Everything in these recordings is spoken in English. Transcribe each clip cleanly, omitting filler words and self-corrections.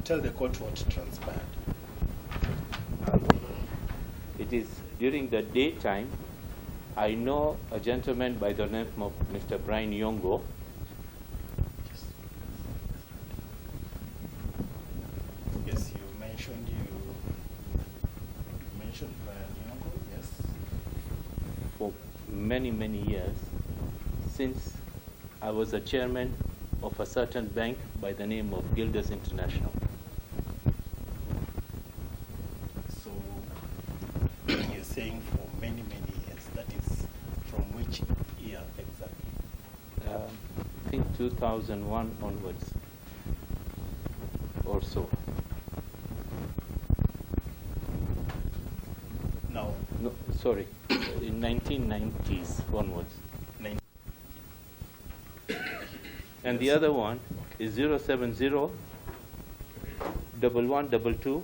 tell the court what transpired. It is during the daytime. I know a gentleman by the name of Mr. Brian Yongo. Yes, you mentioned Brian Yongo, yes. For many, many years, since I was a chairman of a certain bank by the name of Gilders International. So you're saying for many, many years. That is from which year exactly? I think 2001 onwards or so. No. No, sorry, in 1990s onwards. And the other one is 070 1122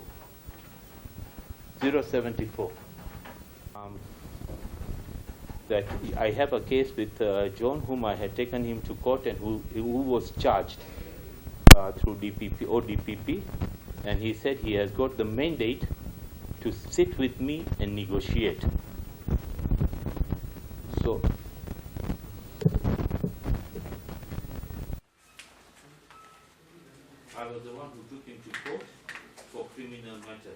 074. That I have a case with John, whom I had taken him to court and who was charged through DPP or DPP, and he said he has got the mandate to sit with me and negotiate. So I was the one who took him to court for criminal matter.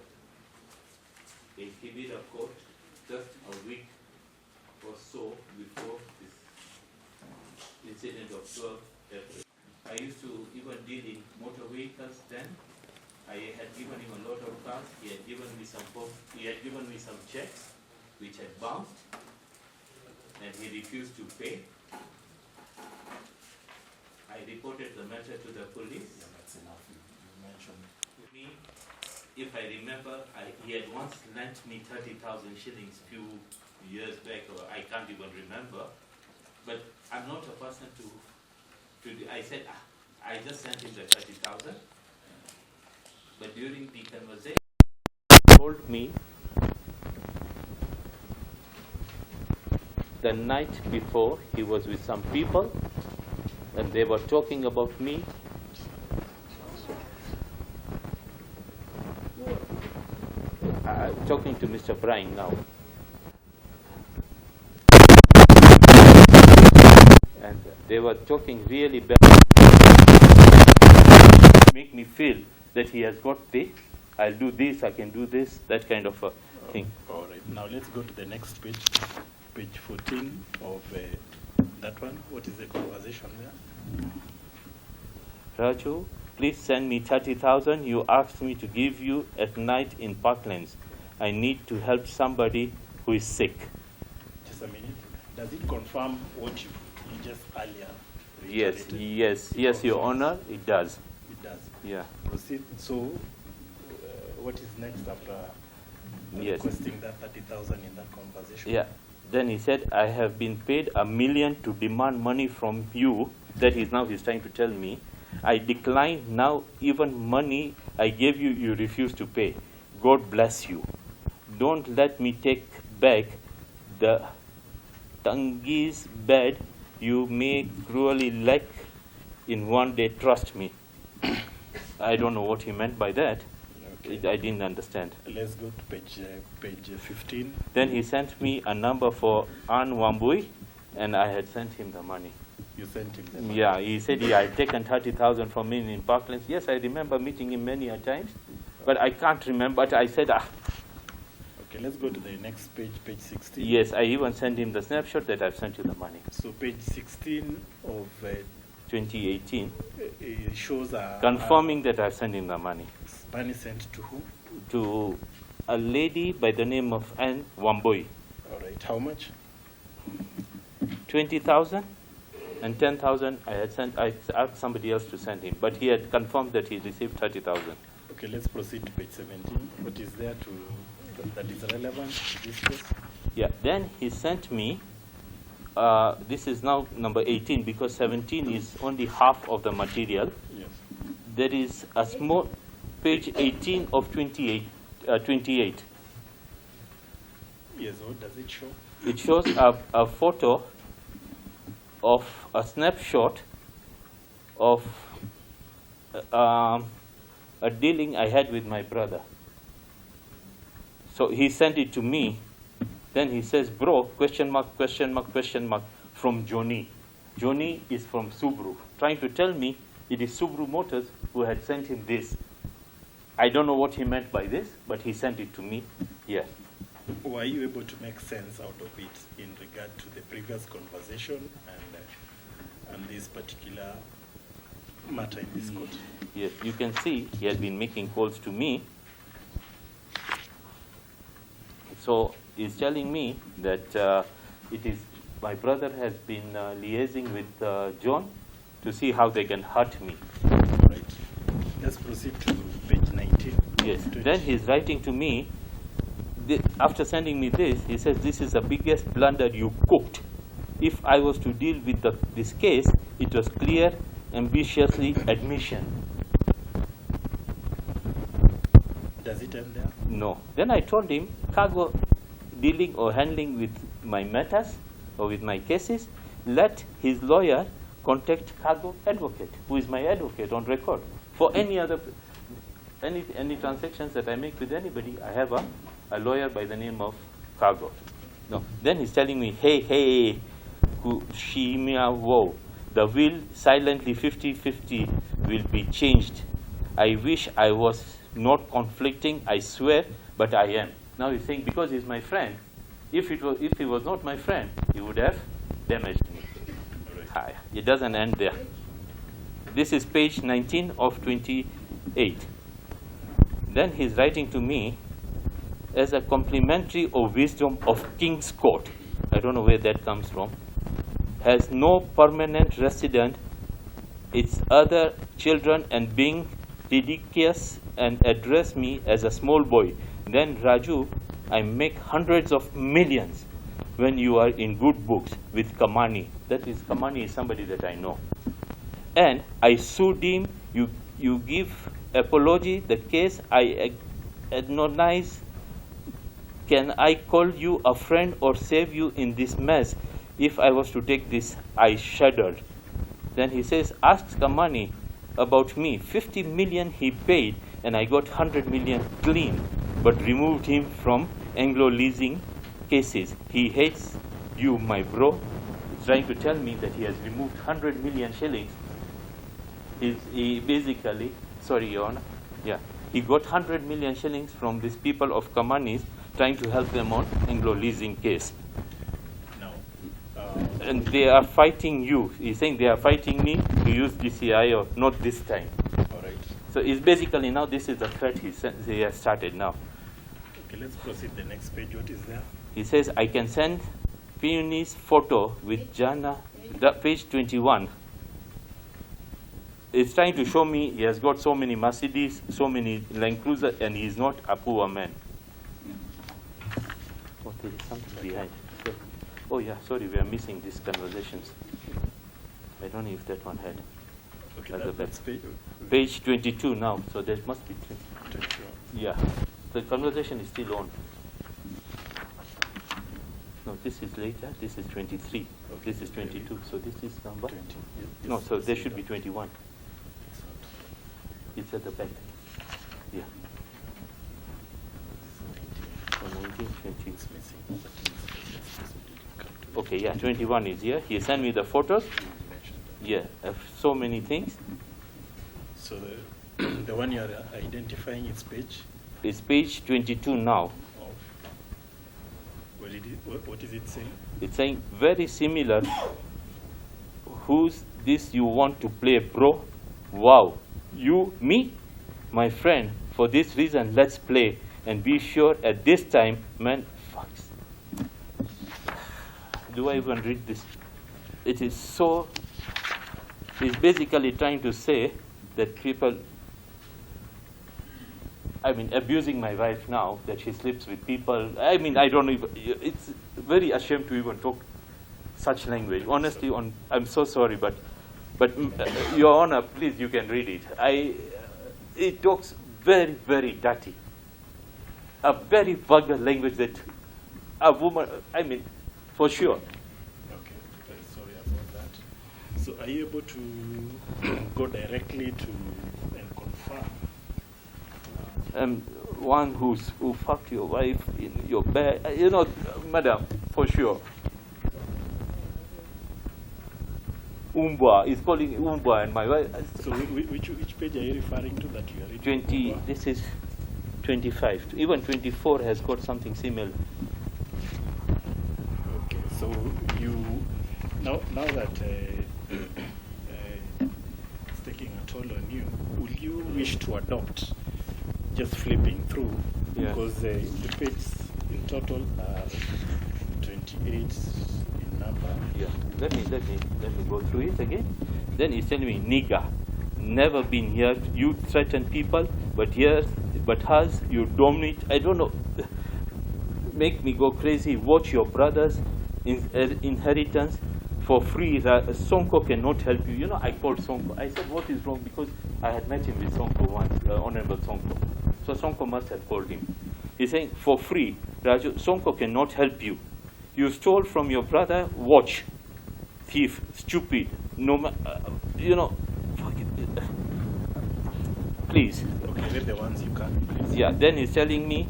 In Kibera court, just a week or so before this incident of 12 April. I used to even deal in motor vehicles then. I had given him a lot of cars. He had given me some checks which had bounced, and he refused to pay. I reported the matter to the police. Yeah, that's enough. You mentioned. Me, if I remember, he had once lent me 30,000 shillings few years back, or I can't even remember. But I'm not a person to I said, I just sent him the 30,000. But during the conversation, he told me the night before he was with some people and they were talking about me. Talking to Mr. Brian now. And they were talking really bad. Make me feel that he has got this, I'll do this, I can do this, that kind of a thing. All right. Now let's go to the next page, page 14 of that one. What is the conversation there? Raju, please send me 30,000. You asked me to give you at night in Parklands. I need to help somebody who is sick. Just a minute. Does it confirm what you just earlier reiterated? Yes, Your Honor, it does. It does. Yeah. Proceed. So, what is next after requesting that 30,000 in that conversation? Yeah. Then he said, I have been paid $1 million to demand money from you. That is now he's trying to tell me. I declined now even money I gave you, you refuse to pay. God bless you. Don't let me take back the Tangi's bed you may cruelly lack in one day, trust me. I don't know what he meant by that. Okay. I didn't understand. Let's go to page 15. Then he sent me a number for Ann Wambui, and I had sent him the money. You sent him the money? Yeah, he said he had taken 30,000 from me in Parklands. Yes, I remember meeting him many a times, but I can't remember. But I said, Okay, let's go to the next page, page 16. Yes, I even sent him the snapshot that I've sent you the money. So page 16 of 2018 shows confirming that I've sent him the money. Money sent to who? To a lady by the name of Ann Wambui. All right, how much? 20,000 and 10,000 I had sent. I asked somebody else to send him, but he had confirmed that he received 30,000. Okay, let's proceed to page 17. What is there that is relevant to this case? Yeah, then he sent me, this is now number 18 because 17 is only half of the material. Yes. There is a small, page 18 of 28. Yes, what does it show? It shows a photo of a snapshot of a dealing I had with my brother. So he sent it to me. Then he says, bro, question mark, from Johnny. Johnny is from Subaru, trying to tell me it is Subaru Motors who had sent him this. I don't know what he meant by this, but he sent it to me. Yeah. Were you able to make sense out of it in regard to the previous conversation and this particular matter in this court? Yes, you can see he had been making calls to me. So he's telling me that it is my brother has been liaising with John to see how they can hurt me. Right. Let's proceed to page 19. Yes. Then he's writing to me. After sending me this, he says, this is the biggest blunder you cooked. If I was to deal with this case, it was clear, ambitiously admission. Does it end there? No. Then I told him, cargo dealing or handling with my matters or with my cases, let his lawyer contact cargo advocate, who is my advocate on record. For any other, any transactions that I make with anybody, I have a lawyer by the name of cargo. No. Then he's telling me, hey, Kushimia, whoa, the will silently 50-50 will be changed. I wish I was not conflicting, I swear, but I am. Now he's saying, because he's my friend, if he was not my friend, he would have damaged me. Right. It doesn't end there. This is page 19 of 28. Then he's writing to me, as a complimentary of wisdom of King's Court, I don't know where that comes from, has no permanent resident, its other children, and being ridiculous and address me as a small boy. Then Raju, I make hundreds of millions when you are in good books with Kamani. That is, Kamani is somebody that I know. And I sued him, you give apology, the case I acknowledge. Can I call you a friend or save you in this mess? If I was to take this, I shuddered. Then he says, ask Kamani about me. 50 million he paid, and I got 100 million clean, but removed him from Anglo leasing cases. He hates you, my bro. He's trying to tell me that he has removed 100 million shillings. He basically, sorry, Your Honor, yeah, he got 100 million shillings from these people of Kamanis, trying to help them on Anglo leasing case. No. And they are fighting you. He's saying they are fighting me to use DCI or not this time. All right. So it's basically now this is the threat he has started now. Okay, let's proceed the next page. What is there? He says, I can send Peony's photo with Jana, page 21. It's trying to show me he has got so many Mercedes, so many Land Cruiser, and he is not a poor man. Oh, there is something behind. So, oh yeah, sorry, we are missing these conversations. I don't know if that one had. Okay, that's page 22 now, so there must be 22. Yeah, the conversation is still on. No, this is later. This is 23. Okay. This is 22. So this is number 20. No, so there should be 21. It's at the back. Yeah. So 19, 20. It's missing. Okay, yeah, 21 is here. He sent me the photos. Yeah, so many things. So the one you are identifying is page? It's page 22 now. What is it saying? It's saying very similar. Who's this you want to play, bro? Wow. You, me, my friend. For this reason, let's play. And be sure at this time, man, fucks. Do I even read this? It is so. He's basically trying to say that people, I mean, abusing my wife now, that she sleeps with people. I mean, I don't even, it's very ashamed to even talk such language. Honestly, I'm so sorry, but Your Honor, please, you can read it. It talks very, very dirty. A very vulgar language that a woman, I mean, for sure. Okay, very sorry about that. So are you able to go directly to and confirm one who fucked your wife in your bed. Madam, for sure. Umbwa is calling Umbwa, and my wife. So which page are you referring to that you are reading? 20. This is 25. Even 24 has got something similar. Okay, so you now that it's taking a toll on you, will you wish to adopt just flipping through? Yeah. Because the pages in total are 28 in number. Yeah. Let me go through it again. Then he's telling me, nigger, never been here. You threaten people, but hers, you dominate. I don't know. Make me go crazy. Watch your brothers' inheritance for free. Sonko cannot help you. I called Sonko. I said, what is wrong? Because I had met him with Sonko once, Honorable Sonko. So Sonko must have called him. He's saying, for free, Raju, Sonko cannot help you. You stole from your brother. Watch. Thief, stupid. Fuck it. Please. Okay, read the ones you can, please. Yeah, then he's telling me,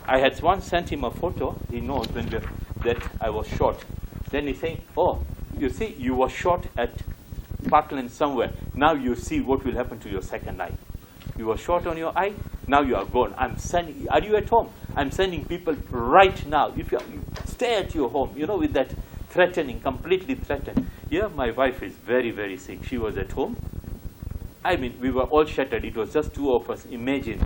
I had once sent him a photo. He knows that I was shot. Then he's saying, oh, you see, you were shot at Parkland somewhere. Now you see what will happen to your second eye. You were shot on your eye. Now you are gone. Are you at home? I'm sending people right now. If you stay at your home, with that threatening, completely threatened. Yeah, my wife is very, very sick. She was at home. I mean, we were all shattered. It was just two of us. Imagine.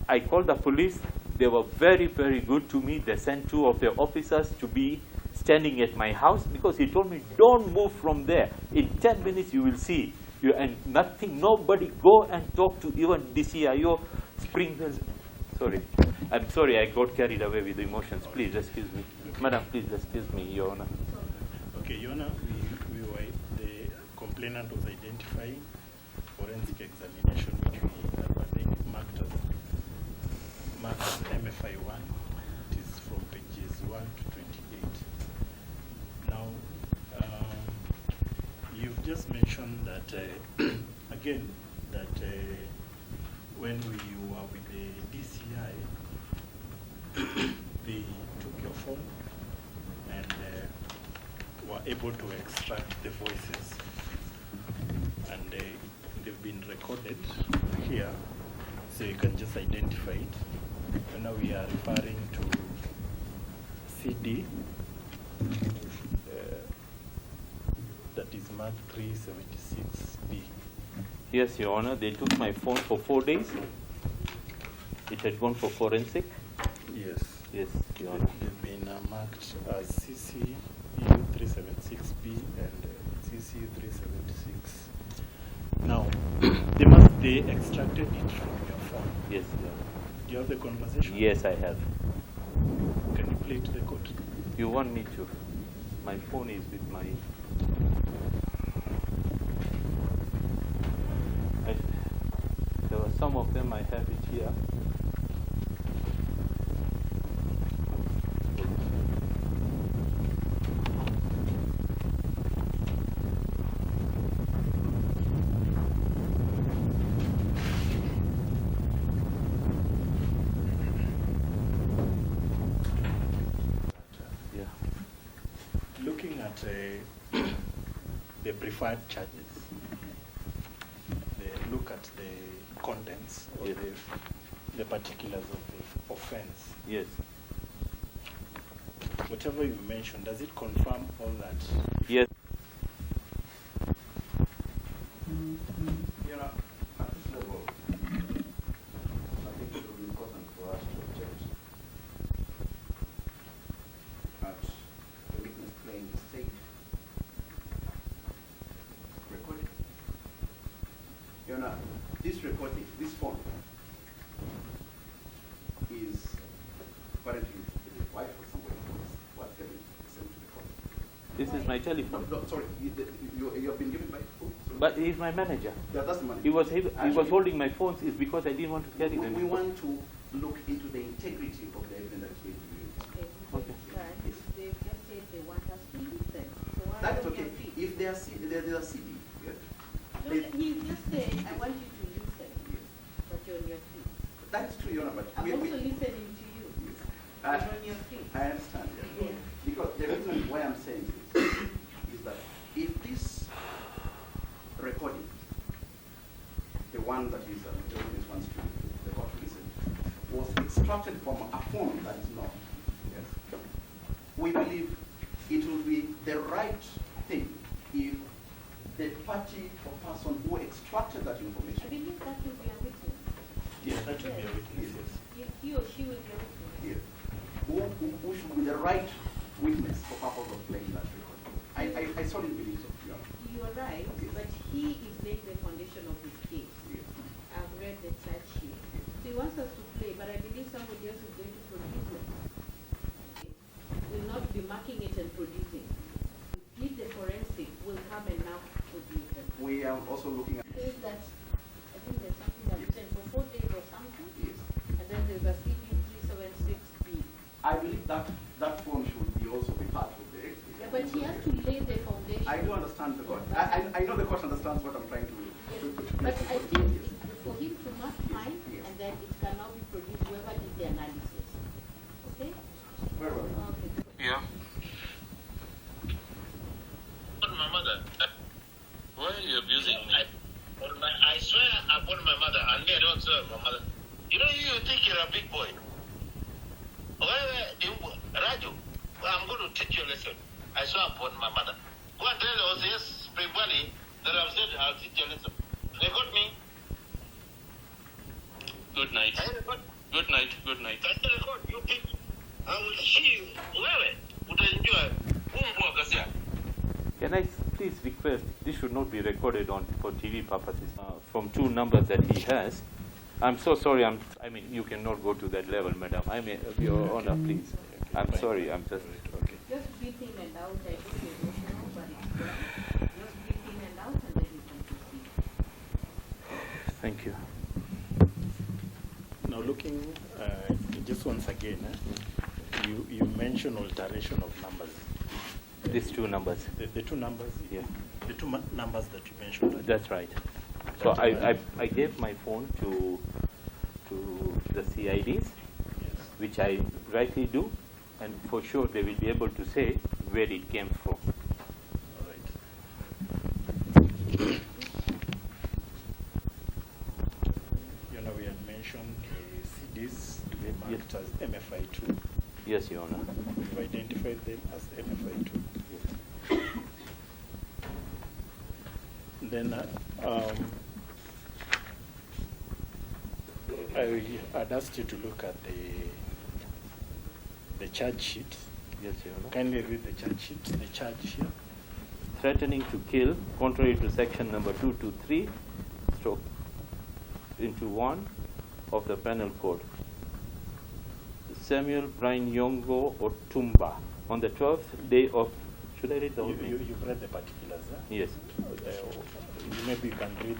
I called the police. They were very, very good to me. They sent two of their officers to be standing at my house because he told me, don't move from there. In 10 minutes, you will see. And nothing, nobody go and talk to even DCIO Springfield. Sorry. I'm sorry, I got carried away with the emotions. Please excuse me. Madam, please excuse me, Your Honor. Okay, Your Honor, the complainant was identifying forensic examination, which we have, I think, marked as MFI 1. It is from pages 1 to 28. Now, you've just mentioned that, again, that when you were with the DCI, they took your phone and were able to extract the voices. And they've been recorded here, so you can just identify it. And now we are referring to CD that is marked 376B. Yes, Your Honor. They took my phone for 4 days. It had gone for forensic. Yes. Yes, Your Honor. They've been marked as CCU 376B and CC 376. Now, they extracted it from your phone. Yes, Your Honor. Do you have the conversation? Yes, I have. Can you play it to the court? You want me to? My phone is with my... There were some of them, I have it here. Looking at the preferred charges, they look at the contents or yes. the particulars of the offense. Yes. Whatever you mentioned, does it confirm all that? Yes. You know, at this level, I think it will be important for us to object at the witness playing the state recording. You know, this recording, this phone, is apparently the wife or somebody else who has given sent to the court. This is my telephone. No, sorry, you have been given my phone. Sorry. But he's my manager. Yeah, that's the money. He was holding my phones. It's because I didn't want to carry them. We want to look into the integrity of the evidence that's being used. Okay. They just said they want us to listen. So why That's don't okay. you please? If they are there's a CD, yeah? No, he just said, I want you to listen, but you're on your feet. That is true, Your Honor, but I'm also listening to you. yes. You're on your feet. I understand. Yeah. Yeah. Because the reason why I'm saying this is that if this recording, the one that is the witness wants to the court to listen, was extracted from a phone that is not, yes, we believe it will be the right thing if the party or person who extracted that I information, believe that will be a witness. Yeah, that would be a witness, yes. He or she will be a witness. yes, who should be the right witness for purpose of playing that record. I solidly believe so, Your Honor. You are right, Yes. but he is laying the foundation of his case. Yes. I've read the charge sheet. So he wants us to play, but I believe somebody else is going to produce it. Okay. Will not be marking it and producing. If the forensic will come and now produce it. We are also looking at Says that, I think there's something that's written for 4 days or something, yes. and then there's a CP 376B. I believe that phone should be also be part of the Yeah, but he has to lay the foundation. I do understand the court. I know the court understands what I'm trying to do. Yes, but I think for him to mark time, Yes. and then it can now be produced whoever did the analysis. Okay? Very well. Okay. Yeah. My mother. Why are you abusing me? I swear upon my mother, and me, I don't swear my mother. You know, you think you're a big boy. Raju, I'm going to teach you a lesson. I swear upon my mother. Go and tell us, yes, Spring Valley, that I've said I'll teach you a lesson. Record me. Good night. Good night. Good night. Can you record? You think I will see you. Wewe, utaenjoy. Umbwa kasia. Can I please request, this should not be recorded for TV purposes, from two numbers that he has. I'm so sorry, I mean, you cannot go to that level, madam. I mean, Your Honor, please. I'm sorry, I'm just... Okay. Just breathe in and out. I don't know, but it's done. Just breathe in and out, and then you can proceed. Thank you. Now looking, just once again, you mentioned alteration of numbers. These two numbers. The two numbers? Yeah. The two numbers that you mentioned. That's right. So I gave my phone to the CIDs, Yes. which I rightly do, and for sure they will be able to say where it came from. All right. You know, we had mentioned the CDs to be marked as MFI2. Yes, Your Honor. We've identified them as MFI2. Then I'd asked you to look at the charge sheet. Yes, Your Honor. Kindly read the charge sheet, the charge here. Threatening to kill, contrary to section number 223, stroke into 1 of the penal code. Samuel Brian Yongo Otumba, on the 12th day of, should I read the whole thing? You've read the particulars, huh? Yes. Maybe you can read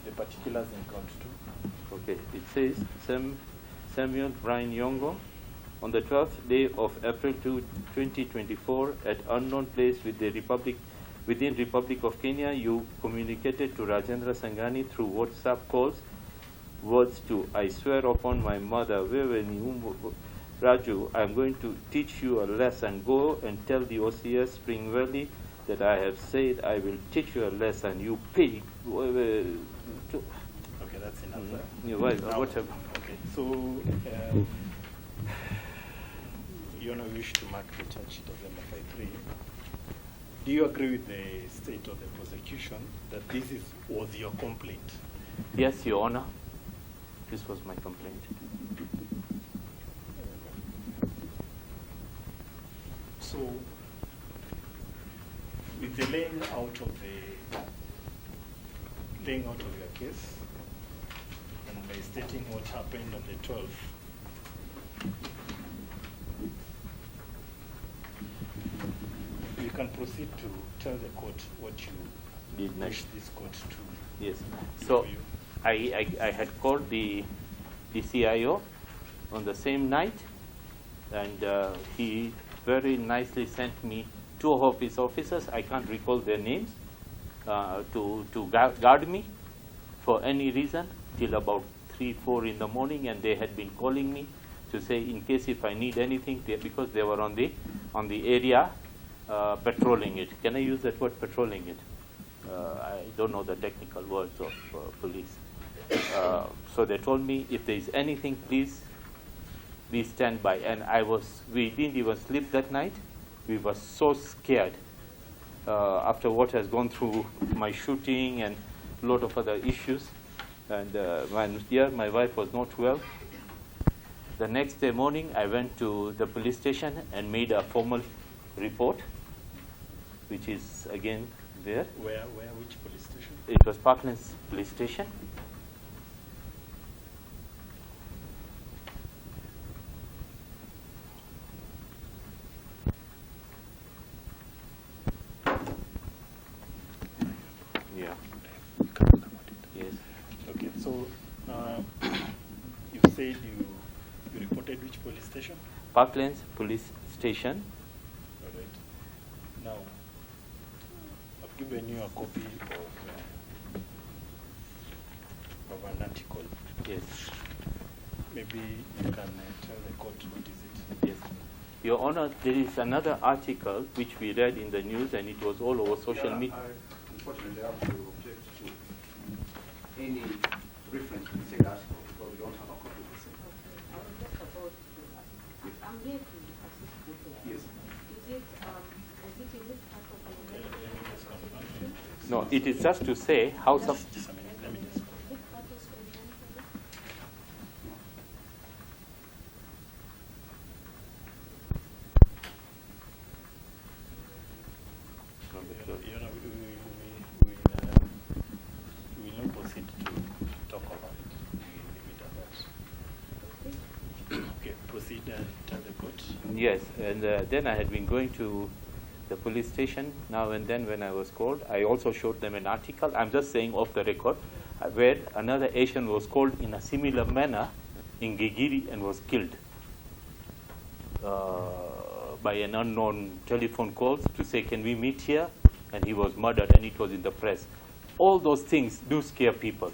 the particulars in count 2. Okay, it says Samuel Brian Yongo, on the 12th day of April 2024, at unknown place within Republic of Kenya, you communicated to Rajendra Sanghani through WhatsApp calls words to, I swear upon my mother, Raju, I'm going to teach you a lesson. Go and tell the OCS Spring Valley that I have said I will teach you a lesson. You pay. Okay, that's enough. Now, whatever. Okay, so you only wish to mark the charge sheet of MFI3. Do you agree with the state of the prosecution that this was your complaint? Yes, Your Honor. This was my complaint. So, with the laying out of your case, and by stating what happened on the 12th, you can proceed to tell the court what you wish this court to. Yes. So for you. I had called the CIO on the same night, and he very nicely sent me two of his officers, I can't recall their names, to guard me for any reason till about 3, 4 in the morning, and they had been calling me to say in case if I need anything, because they were on the area patrolling it. Can I use that word, patrolling it? I don't know the technical words of police. So they told me if there is anything, please stand by. And we didn't even sleep that night. We were so scared after what has gone through my shooting and a lot of other issues. And my wife was not well. The next day morning, I went to the police station and made a formal report, which is again there. Which police station? It was Parklands Police Station. Yeah. Yes. Okay, so you said you reported which police station? Parklands Police Station. All right. Now, I've given you a copy of an article. Yes. Maybe you can tell the court what is it? Yes. Your Honor, there is another article which we read in the news, and it was all over social media. Unfortunately, I have to object to any reference to the said article because we don't have a copy of the same. I was just about to ask. I'm here to assist with it. Yes. Is it part of the investigation? No, it is just to say how some. Just a minute, let me just. Is it part of the investigation? You know, we will not proceed to talk about it. We leave it at that. Okay, proceed and tell the court. Yes, and then I had been going to the police station now and then when I was called. I also showed them an article. I'm just saying off the record, where another Asian was called in a similar manner in Gigiri and was killed by an unknown telephone call to say, can we meet here? And he was murdered, and it was in the press. All those things do scare people,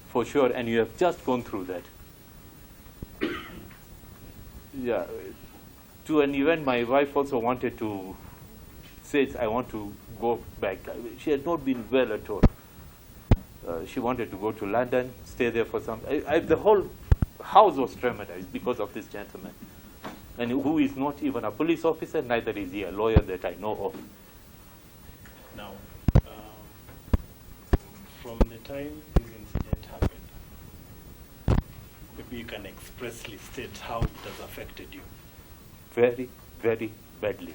for sure, and you have just gone through that. Yeah, to an event my wife also wanted to say, I want to go back. She had not been well at all. She wanted to go to London, stay there for some. The whole house was traumatized because of this gentleman, and who is not even a police officer, neither is he a lawyer that I know of. Now, from the time this incident happened, maybe you can expressly state how it has affected you. Very, very badly.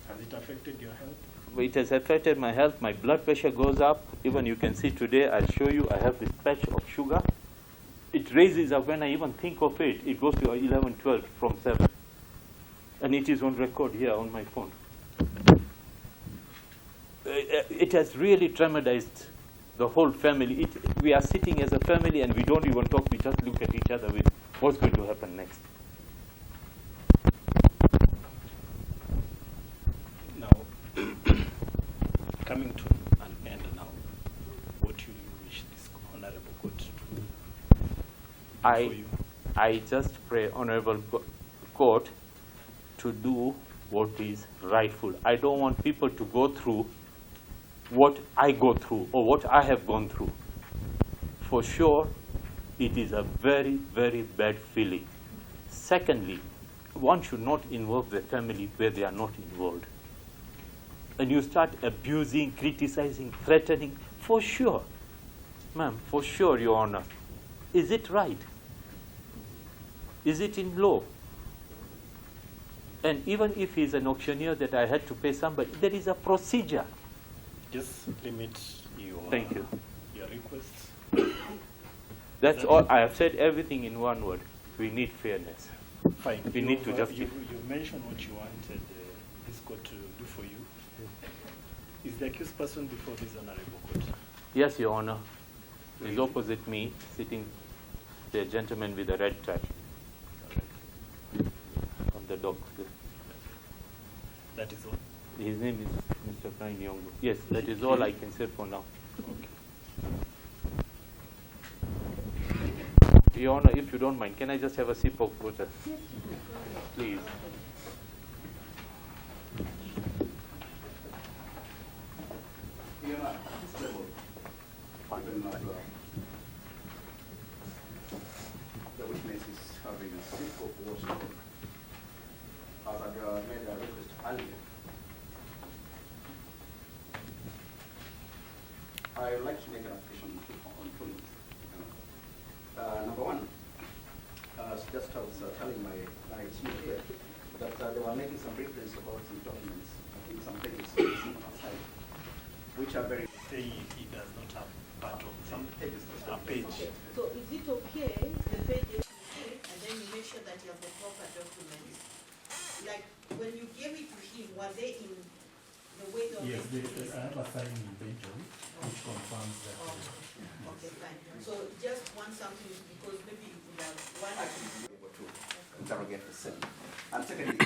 Has it affected your health? It has affected my health. My blood pressure goes up. Even you can see today, I'll show you, I have this patch of sugar. It raises up when I even think of it. It goes to 11, 12 from 7. And it is on record here on my phone. It has really traumatized the whole family. We are sitting as a family and we don't even talk. We just look at each other with what's going to happen next. Now, coming to an end now, what do you wish this honorable court to do for you? I just pray, honorable court, to do what is rightful. I don't want people to go through what I go through or what I have gone through. For sure, it is a very, very bad feeling. Secondly, one should not involve the family where they are not involved. And you start abusing, criticizing, threatening, for sure. Ma'am, for sure, Your Honor. Is it right? Is it in law? And even if he's an auctioneer that I had to pay somebody, there is a procedure. Just limit your, Thank you. your requests. That's all. I have said everything in one word. We need fairness. Fine. We need to just... You mentioned what you wanted this court to do for you. Is the accused person before this honorable court? Yes, Your Honor. He's opposite me, sitting the gentleman with the red tie on the dock. That is all? His name is Mr. Brian Yongo. Yes, that is all I can say for now. Okay. Your Honor, if you don't mind, can I just have a sip of water? Yes, Please. Your Honor, at this level, even not, the witness is having a sip of water. As I made a request earlier, I would like to make an application on two things. Number one, just I was telling my student here that they were making some reference about some documents, I think some pages outside, which are very Say he does not have part of some pages. a page. Okay. So is it okay, the pages you give, and then you make sure that you have the proper documents? Like, when you gave it to him, were they in the way they were Yes, meant to be? I have a signing inventory which confirms that. Okay, fine. So just want something, because maybe you could have one. Actually, be able to interrogate the same. And secondly,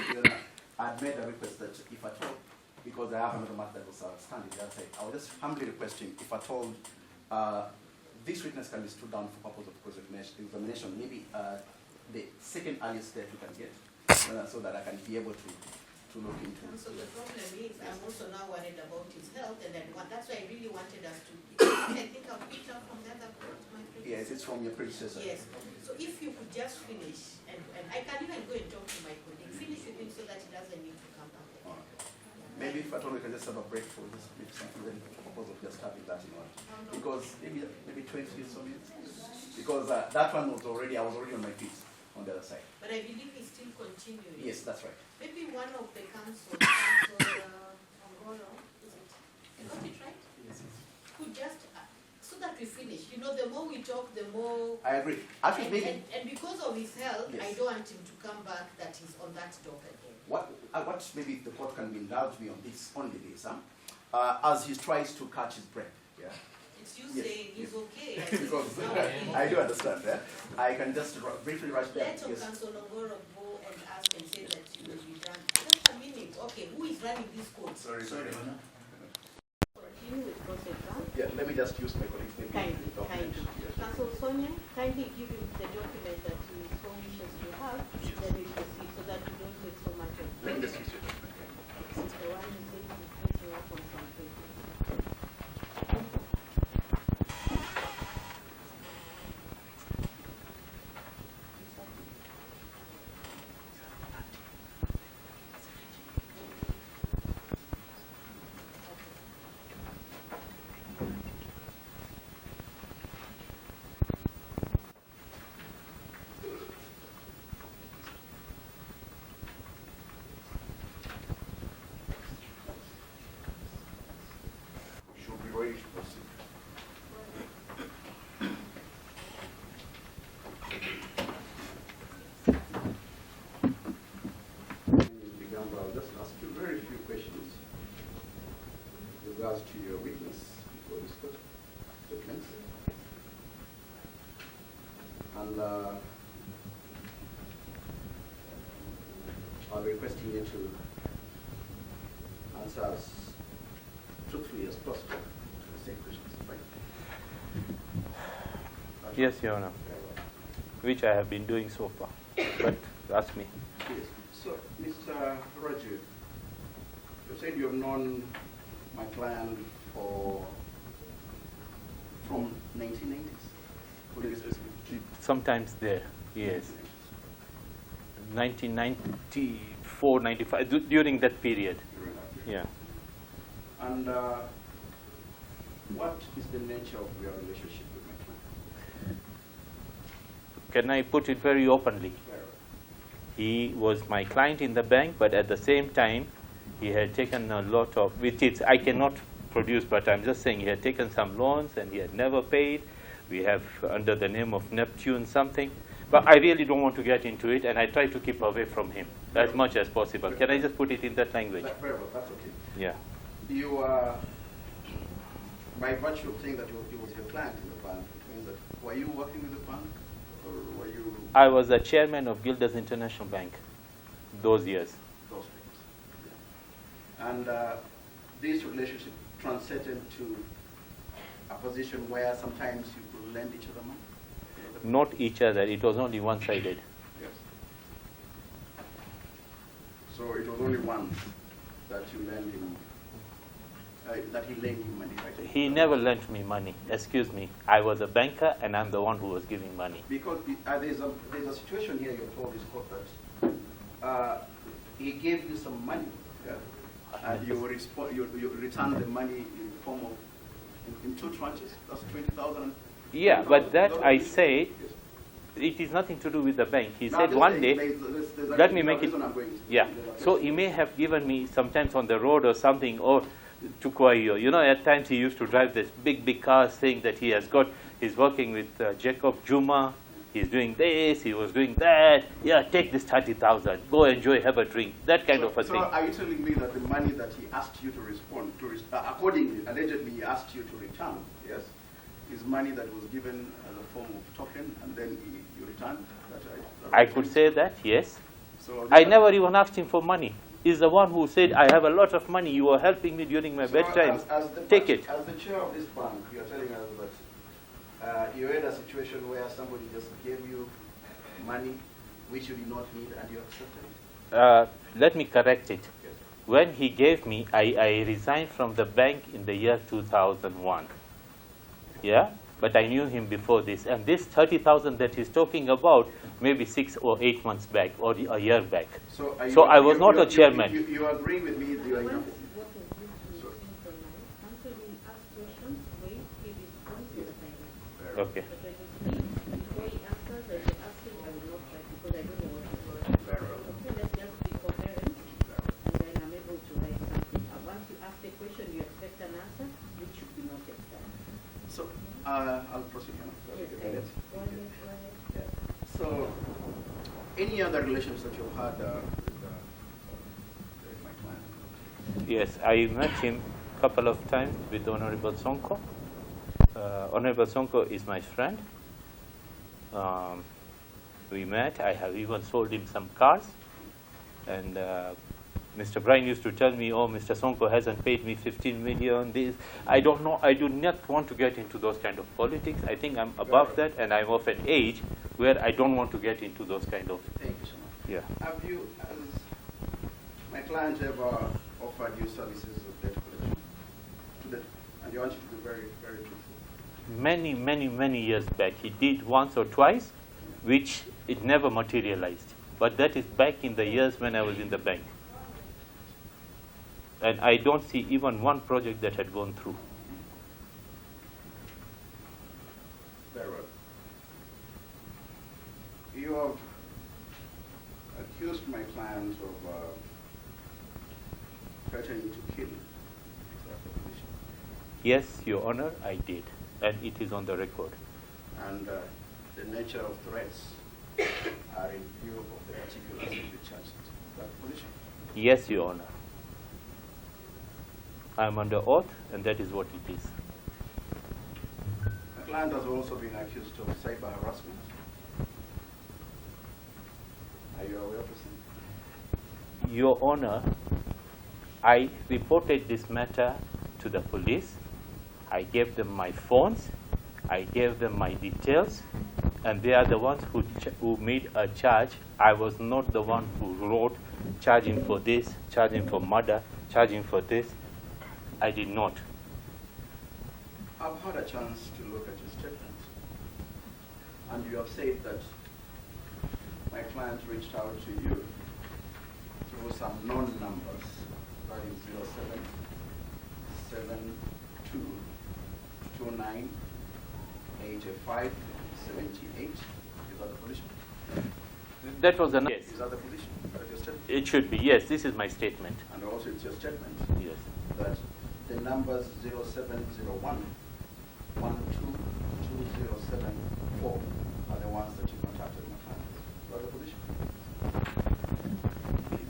I'd made a request that if at all, because I have another matter that was standing there, I was just humbly requesting if at all this witness can be stood down for purpose of cross-examination, maybe the second earliest date we can get, so that I can be able to look into it. So the problem is, I'm also now worried about his health, and that's why I really wanted us to, I think I'll pick up from the other court, my previous. Yes, it's from your predecessor. Yes. So if you could just finish, and I can even go and talk to my colleague, finish with him so that he doesn't need to come back. Maybe if at all we can just have a break for this, maybe something then for purpose of just having that in order. Because maybe 20 so minutes. Because that one was already, I was already on my feet on the other side. But I believe he's still continuing. Yes, that's right. Maybe one of the council, Angolo, is it? I got it right? Yes, yes. Could just, so that we finish. You know, the more we talk, the more. I agree. Actually, maybe. And because of his health, Yes. I don't want him to come back that he's on that dock again. What maybe the court can indulge me on this, only this, as he tries to catch his breath. Yeah. It's you Yes, saying he's yes. okay. I think Because he's now okay. I do understand that. I can just briefly rush back. Let Yes. Council Ongoro go and ask and say that you will be done. Just a minute. Okay, who is running this court? Sorry. Continue with process, Yeah, let me just use my colleague's name. Kindly. Yes. Council Sonia, kindly give him the document that he so wishes to have, then we proceed so that we don't take so much of Let me it. just use it. Since the one who said he's picking up on something. Should be ready to proceed. I'll just ask you very few questions with regards to your witness before this court statements. And I'll be requesting you to answer as truthfully as possible to the same questions. Right? Yes, Your Honor, Very well. which I have been doing so far. But ask me. Yes. So, Mr. Raju, you said you have known my client from 1990s? Would you say? Sometimes there, yes. 1994, 95, during that period. Yeah. And what is the nature of your relationship with my client? Can I put it very openly? Very well. He was my client in the bank, but at the same time, he had taken a lot of, which is, I cannot produce, but I'm just saying he had taken some loans and he had never paid. We have under the name of Neptune something. But I really don't want to get into it, and I try to keep away from him as much as possible. Can I just put it in that language? Very well, that's okay. Yeah. You, by virtue of saying that he was your client in the bank, it means that were you working with the bank, or were you I was the chairman of Gilda's International Bank those years. those things? Yeah. And this relationship transcended to a position where sometimes you could lend each other money? not each other. It was only one-sided. Yes. So it was only once that you lent him, that he lent you money, right? He never lent me money. Excuse me. I was a banker, and I'm the one who was giving money. Because there's a situation here you're told this court that he gave you some money, yeah? And you return the money in form of in two tranches. That's 20,000. Yeah, but that I say, it is nothing to do with the bank. He said one day, let me make it. Yeah. So he may have given me sometimes on the road or something, or to Kwaio. You know, at times he used to drive this big cars, saying that he's working with Jacob Juma. He's doing this, he was doing that. Yeah, take this 30,000. Go enjoy, have a drink. That kind of a thing. So are you telling me that the money that he asked you to respond to, accordingly, allegedly he asked you to return, yes, is money that was given as a form of token, and then you returned? I could say that, yes. So I never even asked him for money. He's the one who said, I have a lot of money. You are helping me during my bad times. Take it. As the chair of this bank, you are telling us that you had a situation where somebody just gave you money which you did not need and you accepted it? Let me correct it. Yes. When he gave me, I resigned from the bank in the year 2001. Yeah? But I knew him before this. And this 30,000 that he's talking about, maybe 6 or 8 months back or a year back. So I was not a chairman. You agree with me? Okay. Before he answers, I will ask him, I will not try because I don't know what he's going to Very well. Okay, let's just be coherent, and then I'm able to write something. Once you ask a question, you expect an answer, which should be noted down. So I'll proceed. Yes, Go ahead. go ahead. Yeah. So any other relations that you've had with my client? Yes, I met him a couple of times with Honorable Sonko. Honorable Sonko is my friend. We met. I have even sold him some cars. And Mr. Brian used to tell me, oh, Mr. Sonko hasn't paid me 15 million. This. I don't know. I do not want to get into those kind of politics. I think I'm above that, and I'm of an age where I don't want to get into those kind of. Thank you so much. Yeah. Have you, as my client, ever offered you services of debt collection? And you want you to be very, very truthful. Many years back, he did once or twice, which it never materialized. But that is back in the years when I was in the bank. And I don't see even one project that had gone through. Very well. You have accused my client of threatening to kill. Yes, Your Honor, I did. And it is on the record. And the nature of threats are in view of the particulars of the charge. That position? Yes, Your Honor. I am under oath, and that is what it is. My client has also been accused of cyber harassment. Are you aware of this? Your Honor, I reported this matter to the police. I gave them my phones. I gave them my details. And they are the ones who made a charge. I was not the one who wrote charging for this, charging for murder, charging for this. I did not. I've had a chance to look at your statement. And you have said that my client reached out to you through some known numbers, that is 0772 29 85 78. Is that the position? That was the Is that the position? That your statement? It should be, yes, this is my statement. And also it's your statement Yes. that the numbers 0701 122074 are the ones that you contacted my client. Is that the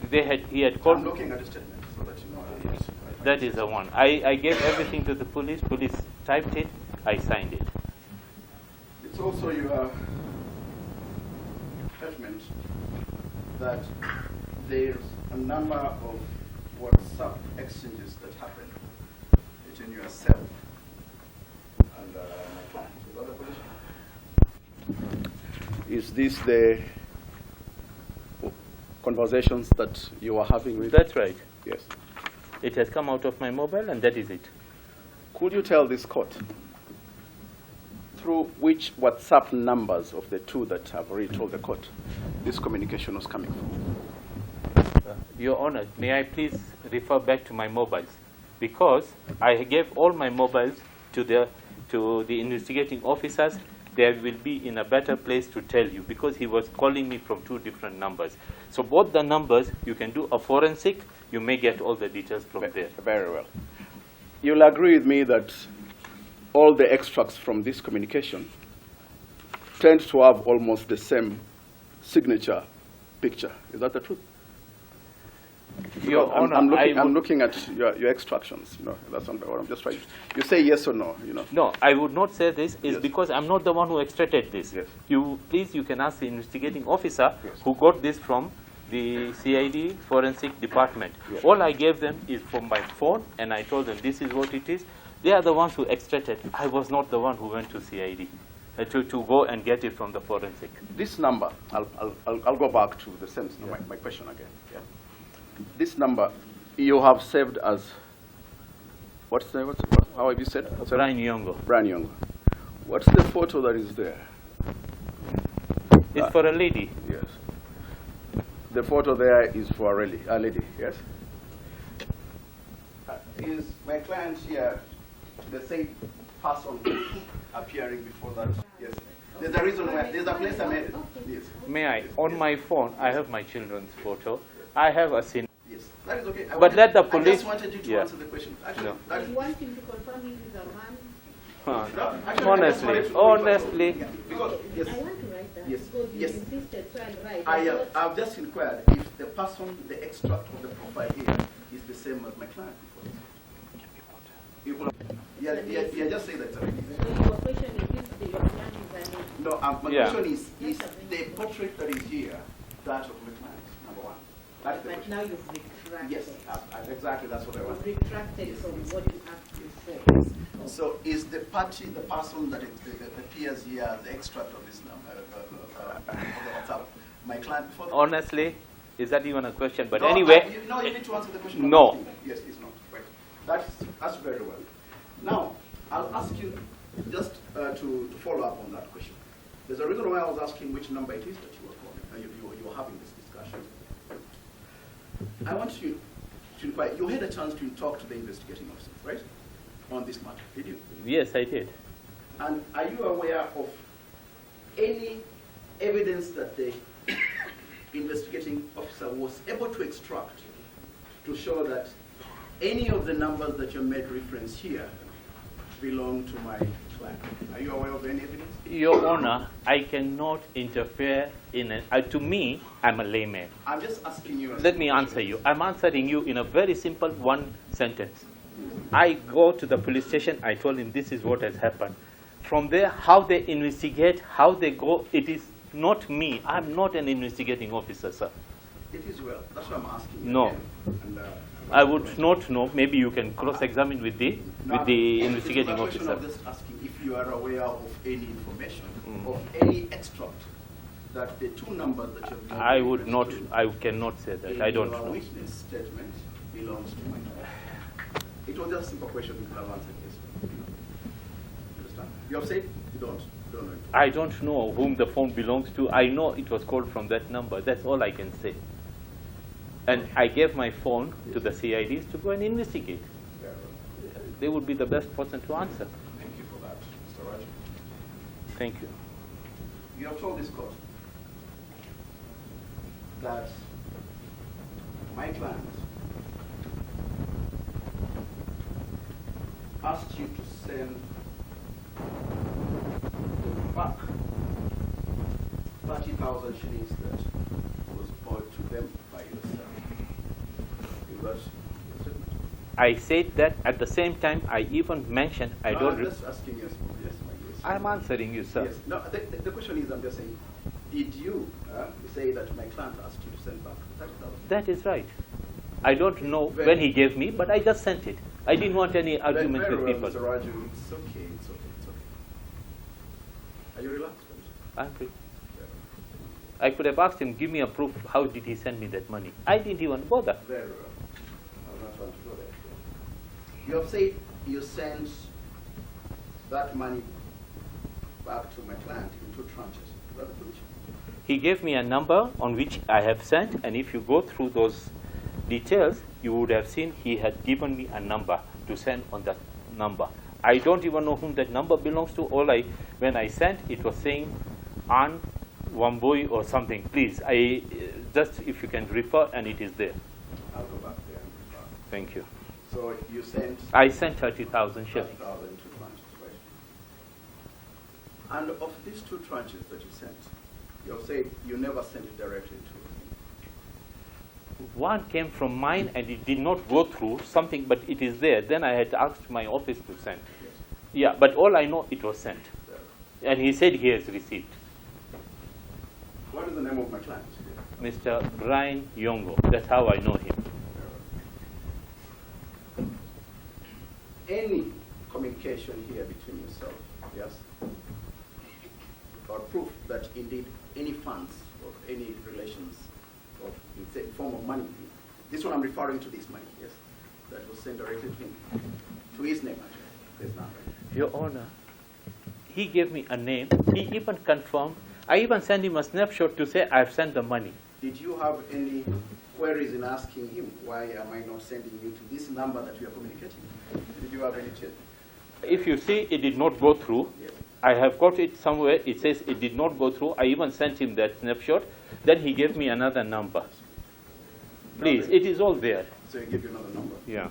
position? He had called. I'm looking at the statement so that you know. That is the one. I gave everything to the police. Police typed it. I signed it. It's also your statement that there's a number of WhatsApp exchanges that happen between yourself and my client. Is that the position? is this the conversations that you were having with? That's right. Yes. It has come out of my mobile, and that is it. Could you tell this court through which WhatsApp numbers of the two that I've already told the court this communication was coming from? Your Honor, may I please refer back to my mobiles? Because I gave all my mobiles to the investigating officers. They will be in a better place to tell you, because he was calling me from two different numbers. So both the numbers, you can do a forensic, you may get all the details from there. Very well. You'll agree with me that all the extracts from this communication tend to have almost the same signature picture. Is that the truth? Your Honor, I'm looking at your extractions. You know, that's what I'm just trying. You say yes or no. You know. No, I would not say this is Yes. because I'm not the one who extracted this. Yes. You can ask the investigating officer Yes. who got this from the CID forensic department. Yes. All I gave them is from my phone, and I told them this is what it is. They are the ones who extracted. I was not the one who went to CID to go and get it from the forensic. This number, I'll go back to the sense of my question again. Yeah. This number you have saved as how have you said? Brian Yongo. Brian Yongo. What's the photo that is there? It's for a lady. Yes. The photo there is for a lady, yes? Is my client here the same person appearing before that? Yes. There's a reason why, there's a place I made it. Yes. May I? On my phone, I have my children's photo. I have a scene. Yes. That is okay. But let the I police- just wanted you to yeah. answer the question. Actually, No. that You want him to confirm if he's a man? Huh. No, actually, I just wanted to Honestly. Yeah, because, yes. I want to write that Yes, because you yes. insisted, so I'll write. I've just inquired if the person, the extract of the profile here is the same as my client. Yeah, just say that. Sorry. So your question is if the young man is a lady. No, my Yeah. question is the portrait that is here that of my client, number one? That's the But question. now you've retracted. Yes, exactly, that's what I want. You've retracted from what you asked before. So is the person that appears here, the extract of this number, of the WhatsApp, my client before? Honestly, is that even a question? But No, anyway. you need to answer the question. I'm No. asking. Yes, it's not. Right. That's very well. Now, I'll ask you just to follow up on that question. There's a reason why I was asking which number it is that you were calling, you were having this discussion. I want you to inquire. You had a chance to talk to the investigating officer, right, on this matter, did you? Yes, I did. And are you aware of any evidence that the investigating officer was able to extract to show that any of the numbers that you made reference here belong to my client? Are you aware of any evidence? Your Honor, I cannot interfere in it. To me, I'm a layman. I'm just asking you. Let me answer you. I'm answering you in a very simple one sentence. I go to the police station. I told him this is what has happened. From there, how they investigate, how they go, it is not me. I'm not an investigating officer, sir. It is well. That's what I'm asking you. No. again. And, I would not know. Maybe you can cross-examine with the investigating it's a question officer. of just asking if you are aware of any information, of any extract that the two numbers that you have I would not. reference to I cannot say that. in I don't your know. witness statement belongs to my client. It was just a simple question. You could have answered yes. Understand? You have said you don't know. I don't know whom the phone belongs to. I know it was called from that number. That's all I can say. And I gave my phone to the CIDs to go and investigate. They would be the best person to answer. Thank you for that, Mr. Raju. Thank you. You have told this court that my client asked you to send back 30,000 shillings that was owed to them by yourself. Is that your statement? I said that at the same time. I even mentioned I don't. I'm just asking yes, yes, my yes. I'm answering you, sir. Yes. No, the question is, I'm just saying, did you say that my client asked you to send back 30,000? That is right. I don't know when he gave me, but I just sent it. I didn't want any argument very with well, people. Mr. Raju, it's okay. Are you relaxed? I'm free. I could have asked him, give me a proof, how did he send me that money? I didn't even bother. Very well. I'm not trying to go there. You have said you sent that money back to my client in 2 tranches. Is that the position? He gave me a number on which I have sent, and if you go through those details, you would have seen he had given me a number to send on that number. I don't even know whom that number belongs to. When I sent, it was saying An Wambui or something. Please, just if you can refer, and it is there. I'll go back there and refer. Thank you. So you sent I sent 30,000 shillings. 30,000 in 2 tranches, right? And of these 2 tranches that you sent, you have said you never sent it directly to him. One came from mine and it did not go through something, but it is there. Then I had asked my office to send. Yes. Yeah, but all I know, it was sent. There. And he said he has received. What is the name of my client? Mr. Brian Yongo. That's how I know him. Any communication here between yourself, yes, or proof that indeed any funds or any relations of in form of money, this one I'm referring to this money, yes, that was sent directly to him, to his name actually. There's none, right? Your Honor, he gave me a name. He even confirmed. I even sent him a snapshot to say I've sent the money. Did you have any queries in asking him, why am I not sending you to this number that we are communicating? Did you have any check? If you see, it did not go through. Yes. I have got it somewhere. It says it did not go through. I even sent him that snapshot. Then he gave me another number. Please, it is all there. So he gave you another number. Yeah.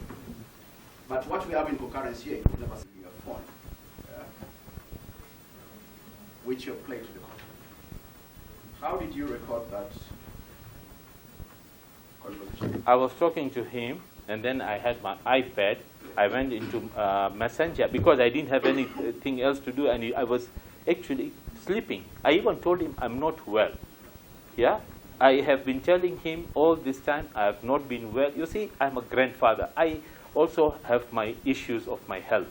But what we have in concurrence here, you've never seen your phone, which you played to the court. How did you record that conversation? I was talking to him, and then I had my iPad. I went into Messenger because I didn't have anything else to do, and I was actually sleeping. I even told him I'm not well. Yeah? I have been telling him all this time I have not been well. You see, I'm a grandfather. I also have my issues of my health,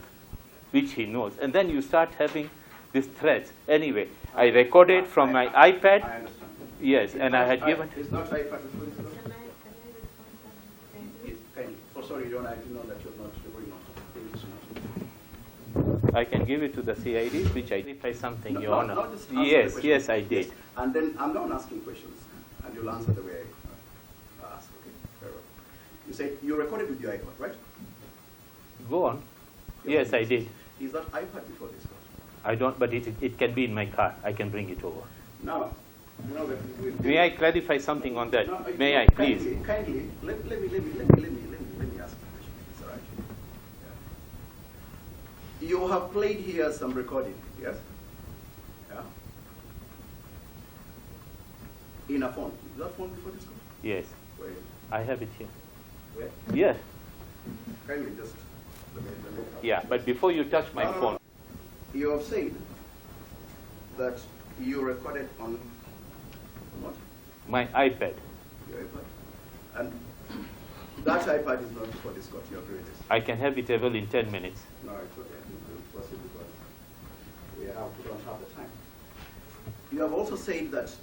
which he knows. And then you start having these threats. Anyway, I recorded from my iPad. I understand. Yes, and I had given. It's not iPad. Oh, sorry, John, I didn't know that you're not. I can give it to the CID, which I did something, No, Your no, Honor. not just answer the Yes, question. yes, I did. Yes. And then I'm not asking questions, and you'll answer the way I ask. Okay, very well. You said you recorded with your iPad, right? Go on. Yes, I did. Is that iPad before this court? I don't, but it can be in my car. I can bring it over. No. You know that May I clarify something on that? No, May no, I, please? Kindly, let me ask a question. It's all right. Yeah. You have played here some recording, yes? Yeah. In a phone. Is that phone before this court? Yes, Where? I have it here. Where? Yes. Kindly just let me Yeah, but before you touch my phone, You have said that you recorded on what? my iPad, Your iPad. And that iPad is not for this court. You agree with this? I can have it available in 10 minutes. No, it's okay. It's possible because we don't have the time. You have also said that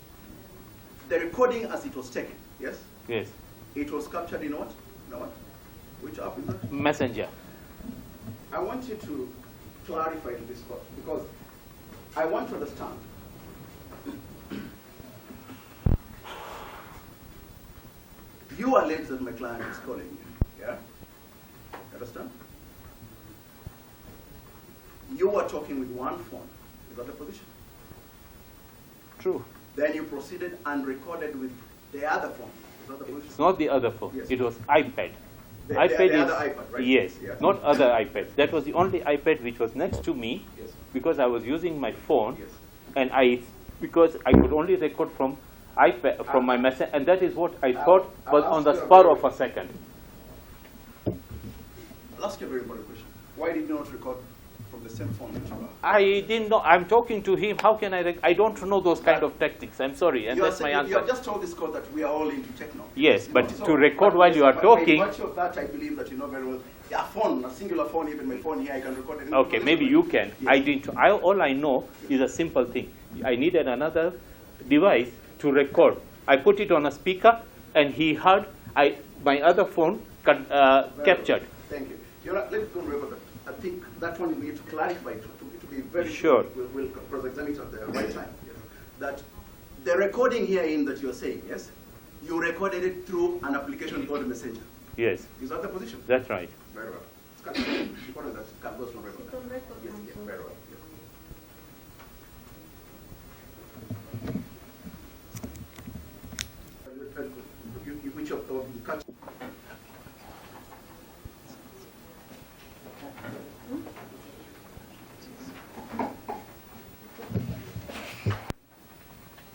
the recording as it was taken, yes? Yes. It was captured in what? No what? Which app is that? Messenger. I want you to clarify to this court because I want to understand. You allege that my client is calling you, yeah? Understand? You were talking with one phone. Is that the position? True. Then you proceeded and recorded with the other phone. Is that the position? It's not the other phone. Yes. It was iPad. The iPad is other iPad, right? yes, Yeah. not other iPads. That was the only iPad which was next to me Yes. because I was using my phone, Yes. and because I could only record from iPad from my message, and that is what I thought was on the spur of a second. I'll ask you a very important question. Why did you not record from the same phone that you are? I didn't know. I'm talking to him. How can I don't know those kind of tactics. I'm sorry, and that's my You answer. have just told this court that we are all into techno. Yes, You but know, to record while you are by talking. virtue of that, I believe that you know very well. A phone, a singular phone, even my phone here, I can record it. Okay, maybe you can. Yes. I didn't. All I know is a simple thing. I needed another device to record. I put it on a speaker, and he heard. My other phone captured. Thank you. Let me go over that. I think that one we need to clarify to be very sure. We'll cross-examine it at the right time. Yes. That the recording herein that you're saying, yes, you recorded it through an application called Messenger. Yes. Is that the position? That's right. Very well. It's important that it goes from record. It's on record, Yes, counsel. very well. Which of the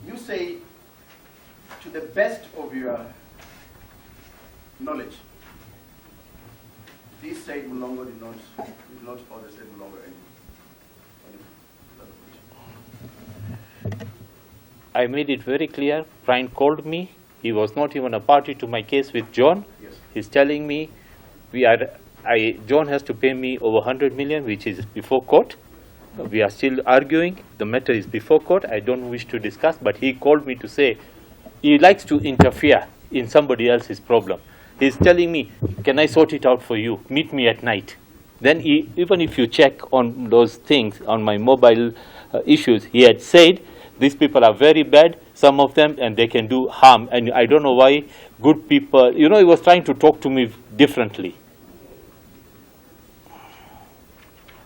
you say, to the best of your knowledge, this side no longer did not or the side no longer any. I made it very clear. Brian called me. He was not even a party to my case with John. Yes. He's telling me John has to pay me over 100 million, which is before court. We are still arguing. The matter is before court. I don't wish to discuss, but he called me to say he likes to interfere in somebody else's problem. He's telling me, can I sort it out for you? Meet me at night. Then even if you check on those things, on my mobile issues, he had said, these people are very bad, some of them, and they can do harm. And I don't know why good people, he was trying to talk to me differently.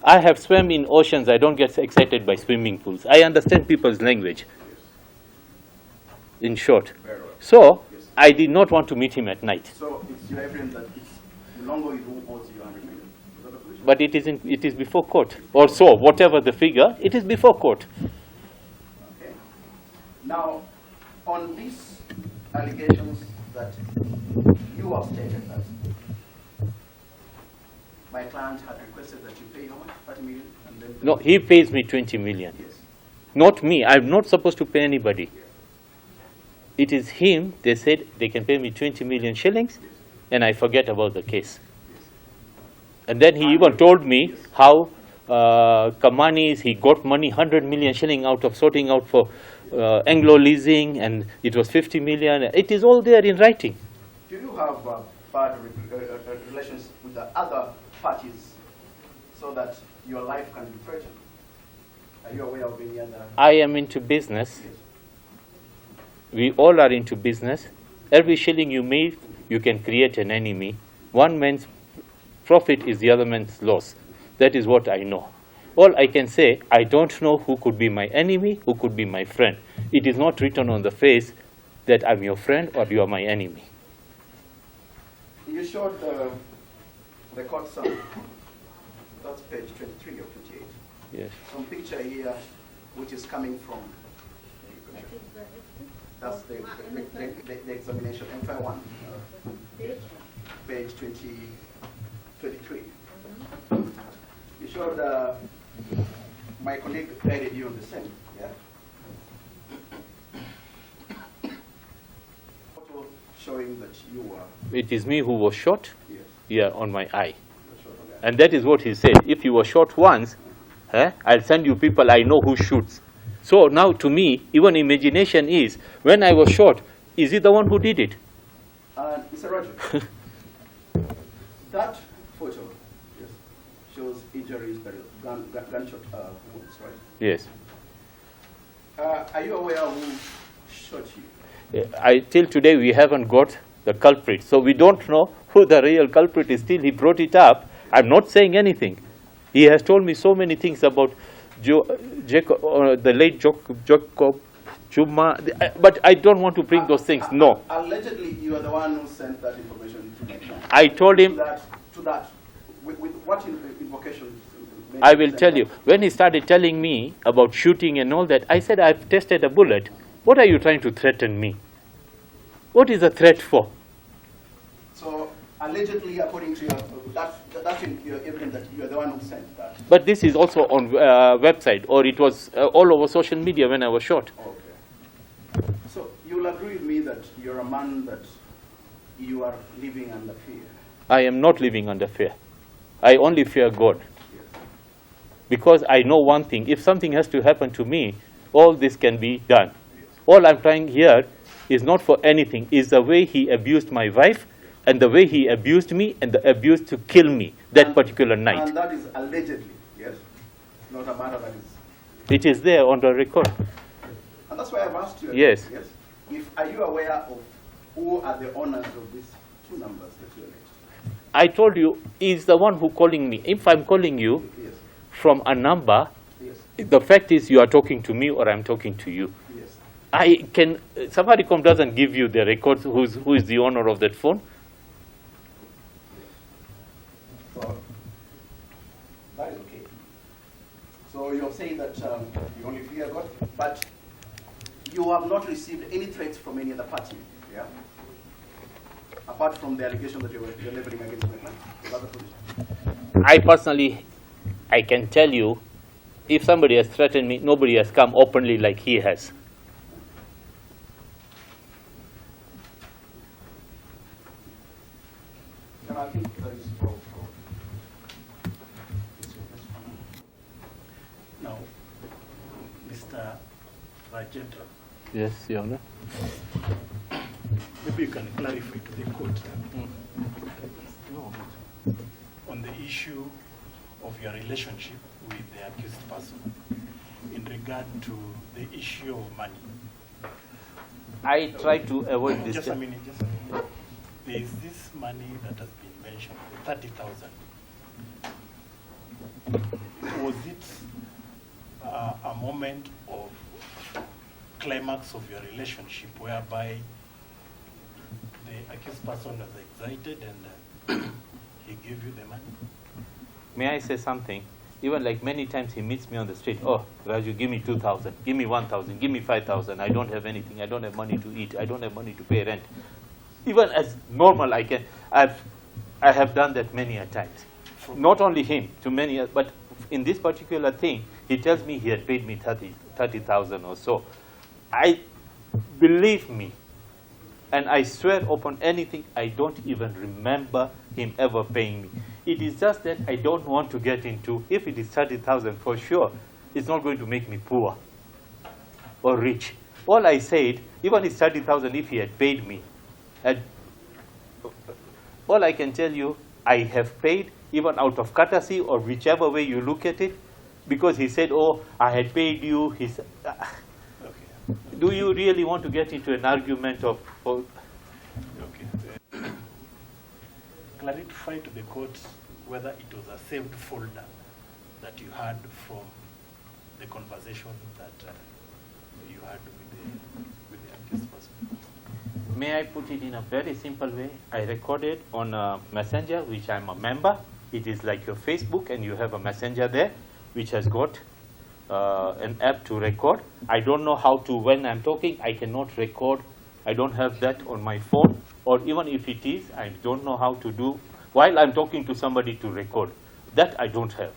I have swum in oceans. I don't get excited by swimming pools. I understand people's language, in short. So I did not want to meet him at night. So it's your evidence that it's no longer who owes you 100 million. Is that the position? But it is before court. Or so, whatever the figure, it is before court. Okay. Now, on these allegations that you have stated that my client had requested that you pay how much? 30 million? And then No, he pays me 20 million. Yes. Not me. I'm not supposed to pay anybody. It is him. They said they can pay me 20 million shillings, and I forget about the case. And then he even told me how Kamani's, he got money, 100 million shilling out of sorting out for Anglo leasing, and it was 50 million. It is all there in writing. Do you have bad relations with the other parties so that your life can be threatened? Are you aware of any other? I am into business. Yes. We all are into business. Every shilling you make, you can create an enemy. One man's profit is the other man's loss. That is what I know. All I can say, I don't know who could be my enemy, who could be my friend. It is not written on the face that I'm your friend or you are my enemy. You showed the court summary. That's page 23 or 28. Yes. Some picture here which is coming from. That's the examination, entire one. Page 23. You showed my colleague guided you on the same, yeah? Photo showing that you were. It is me who was shot Yes. here on my eye. You're shot on that. And that is what he said. If you were shot once, I'll send you people I know who shoots. So now to me, even imagination is, when I was shot, is he the one who did it? Mr. Raju, that photo shows injuries, gunshot wounds, right? Yes. Are you aware who shot you? Till today, we haven't got the culprit. So we don't know who the real culprit is. Still, he brought it up. I'm not saying anything. He has told me so many things about the late Jacob Juma. But I don't want to bring those things. No. Allegedly, you are the one who sent that information to my client. I told him. To that, with what invocation? I will tell you. When he started telling me about shooting and all that, I said, I've tested a bullet. What are you trying to threaten me? What is a threat for? So, allegedly, according to your, that's in your evidence that you are the one who sent that. But this is also on website, or it was all over social media when I was shot. Okay. So, you'll agree with me that you're a man that you are living under fear. I am not living under fear. I only fear God. Yes. Because I know one thing, if something has to happen to me, all this can be done. Yes. All I'm trying here is not for anything, is the way he abused my wife and the way he abused me and the abuse to kill me that particular night. And that is allegedly, yes? It's not a matter that is... It is there on the record. And that's why I've asked you. Yes. Yes. Are you aware of who are the owners of these two numbers that you alleged? I told you, he's the one who calling me. If I'm calling you Yes. from a number, Yes. the fact is you are talking to me or I'm talking to you. Yes. I can, Safaricom doesn't give you the records who is the owner of that phone. So, that is okay. So you're saying that you only fear God, but you have not received any threats from any other party, yeah? Apart from the allegation that you're leveling against my client. Is that the position? I personally, I can tell you, if somebody has threatened me, nobody has come openly like he has. And I think that is all. Now, Mr. Rajendra, Yes, Your Honor. maybe you can clarify to the court on the issue of your relationship with the accused person in regard to the issue of money. I try to avoid this. Just a minute. There is this money that has been mentioned, the 30,000. Was it a moment of climax of your relationship whereby the accused person was excited and he gave you the money? May I say something? Even like many times he meets me on the street. Oh, Raju, give me 2,000, give me 1,000, give me 5,000. I don't have anything. I don't have money to eat. I don't have money to pay rent. Even as normal, I have done that many a times. Not only him, to many, but in this particular thing, he tells me he had paid me 30,000 or so. Believe me, and I swear upon anything, I don't even remember him ever paying me. It is just that I don't want to get into, if it is 30,000 for sure, it's not going to make me poor or rich. All I said, even it's 30,000 if he had paid me, all I can tell you, I have paid even out of courtesy or whichever way you look at it, because he said, oh, I had paid you. He said, Okay. do you really want to get into an argument of... Okay. Clarify to the court whether it was a saved folder that you had from the conversation that you had with the accused person. May I put it in a very simple way? I recorded on a messenger, which I'm a member. It is like your Facebook, and you have a messenger there, which has got an app to record. I don't know how to, when I'm talking, I cannot record. I don't have that on my phone, or even if it is, I don't know how to do, while I'm talking to somebody to record. That I don't have.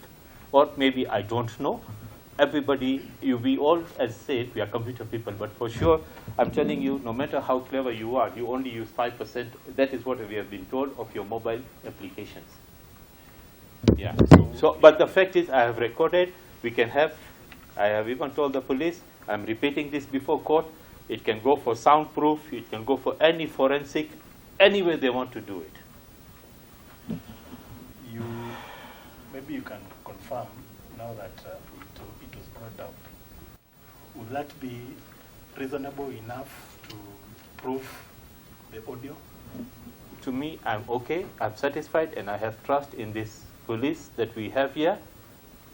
Or maybe I don't know. Everybody, we all, as said, we are computer people, but for sure, I'm telling you, no matter how clever you are, you only use 5%, that is what we have been told, of your mobile applications. Yeah. So, but the fact is, I have recorded, I have even told the police, I'm repeating this before court, it can go for soundproof, it can go for any forensic, any way they want to do it. Maybe you can confirm now that it was brought up. Would that be reasonable enough to prove the audio? To me, I'm okay, I'm satisfied, and I have trust in this police that we have here.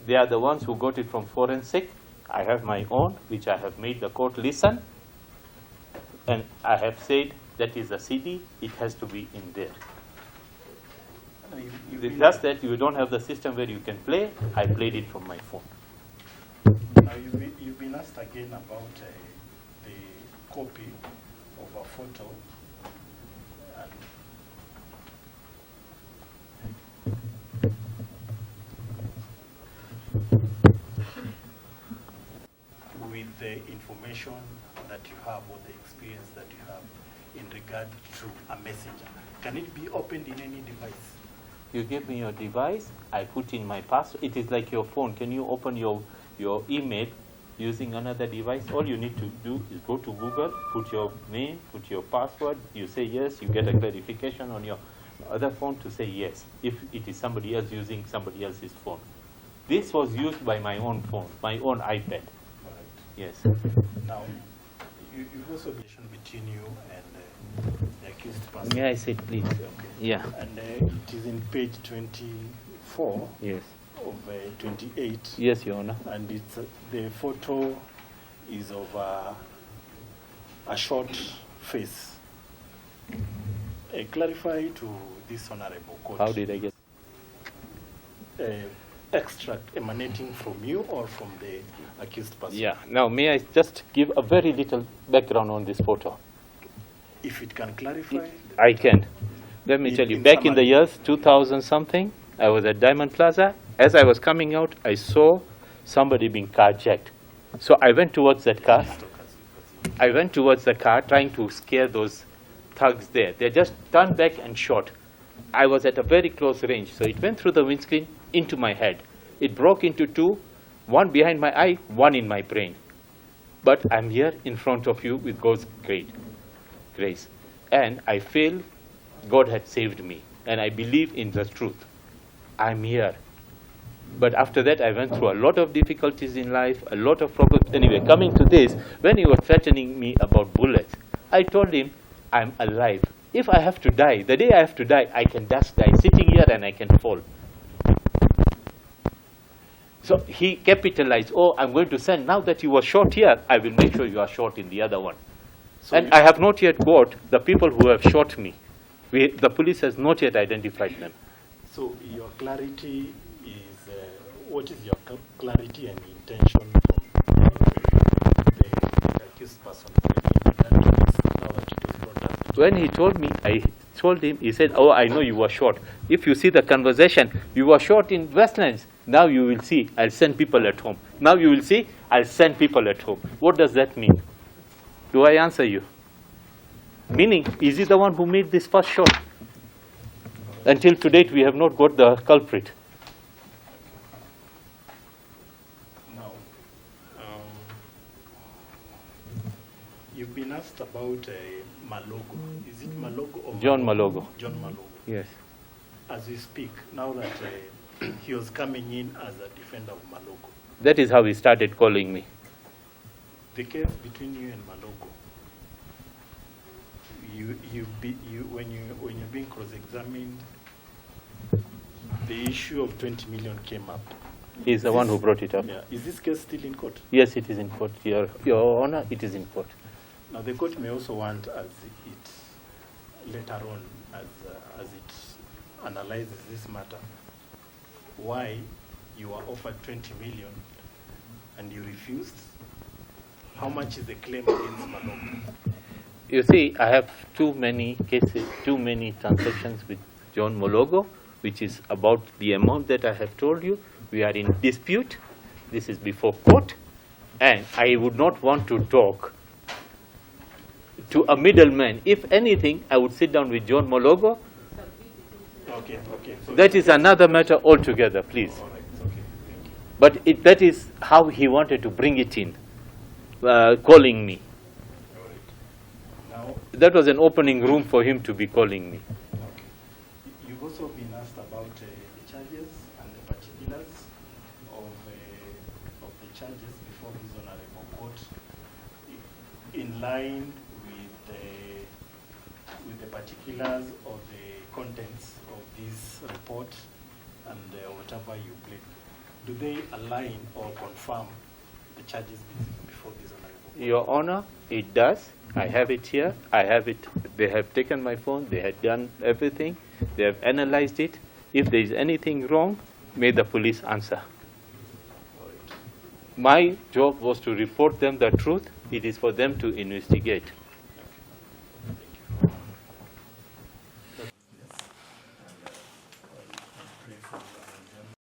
They are the ones who got it from forensic. I have my own, which I have made the court listen. And I have said that is a CD, it has to be in there. Just that you don't have the system where you can play, I played it from my phone. Now you've been asked again about the copy of a photo. With the information that you have or the experience that you have in regard to a messenger, can it be opened in any device? You give me your device, I put in my password. It is like your phone. Can you open your email using another device, all you need to do is go to Google, put your name, put your password, you say yes, you get a clarification on your other phone to say yes, if it is somebody else using somebody else's phone. This was used by my own phone, my own iPad. Right. Yes. Now, you've also mentioned between you and the accused person. May I say, please? Okay. Yeah. And it is in page 24 Yes. of 28. Yes, Your Honor. And it's the photo is of a short face. Clarify to this honorable court. How did I get? Extract emanating from you or from the accused person? Yeah. Now, may I just give a very little background on this photo? If it can clarify. I can. Let me tell you, back in the years 2000 something, I was at Diamond Plaza. As I was coming out, I saw somebody being carjacked. So I went towards that car. I went towards the car trying to scare those thugs there. They just turned back and shot. I was at a very close range, so it went through the windscreen into my head. It broke into two, one behind my eye, one in my brain. But I'm here in front of you with God's grace. And I feel God had saved me. And I believe in the truth. I'm here. But after that, I went through a lot of difficulties in life, a lot of problems. Anyway, coming to this, when he was threatening me about bullets, I told him, I'm alive. If I have to die, the day I have to die, I can just die sitting here and I can fall. So he capitalized, oh, I'm going to send, now that you were shot here, I will make sure you are shot in the other one. So and I have not yet got the people who have shot me. The police has not yet identified them. So your clarity is, what is your clarity and intention from the accused person? When he told me, I told him, he said, oh, I know you were shot. If you see the conversation, you were shot in Westlands. Now you will see, I'll send people at home. Now you will see, I'll send people at home. What does that mean? Do I answer you? Meaning, is he the one who made this first shot? Until to date, we have not got the culprit. Now, you've been asked about Malogo. Is it Malogo or John Malogo? John Malogo. Yes. As we speak, now that he was coming in as a defender of Malogo. That is how he started calling me. The case between you and Malogo, when you're being cross-examined, the issue of 20 million came up. He's the one who brought it up. Yeah. Is this case still in court? Yes, it is in court. Your Honor, it is in court. Now, the court may also want, as it later on, as it analyzes this matter, why you were offered 20 million and you refused. How much is the claim against Malogo? You see, I have too many cases, too many transactions with John Malogo, which is about the amount that I have told you. We are in dispute. This is before court. And I would not want to talk to a middleman. If anything, I would sit down with John Malogo. Okay. So that is another matter altogether, please. All right, okay. Thank you. But that is how he wanted to bring it in, calling me. All right. Now, That was an opening room for him to be calling me. okay. You've also been asked about the charges and the particulars of the charges before this honorable court, in line with the particulars of the contents of this report and whatever you plead. Do they align or confirm the charges before this honorable court? Your Honor, it does. I have it here. I have it. They have taken my phone. They had done everything. They have analyzed it. If there is anything wrong, may the police answer. My job was to report them the truth. It is for them to investigate.